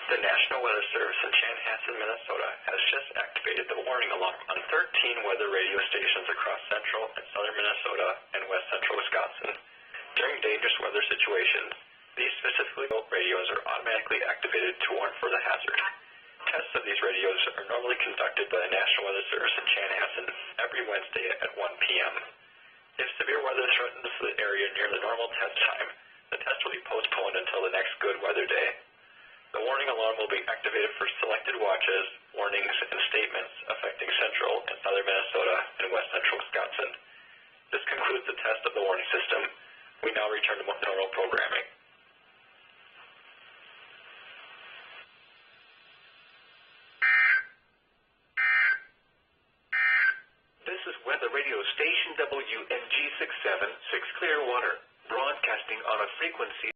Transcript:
The National Weather Service in Chanhassen, Minnesota has just activated the warning alarm on 13 weather radio stations across central and southern Minnesota and west central Wisconsin. During dangerous weather situations, these specifically built radios are automatically activated to warn for the hazard. Tests of these radios are normally conducted by the National Weather Service in Chanhassen every Wednesday at 1 p.m. If severe weather threatens the area near the normal test time, the test will be postponed until the next good weather day. The warning alarm will be activated for selected watches, warnings, and statements affecting central and southern Minnesota and west central Wisconsin. This concludes the test of the warning system. We now return to normal programming. This is Weather Radio Station WNG676 Clearwater, broadcasting on a frequency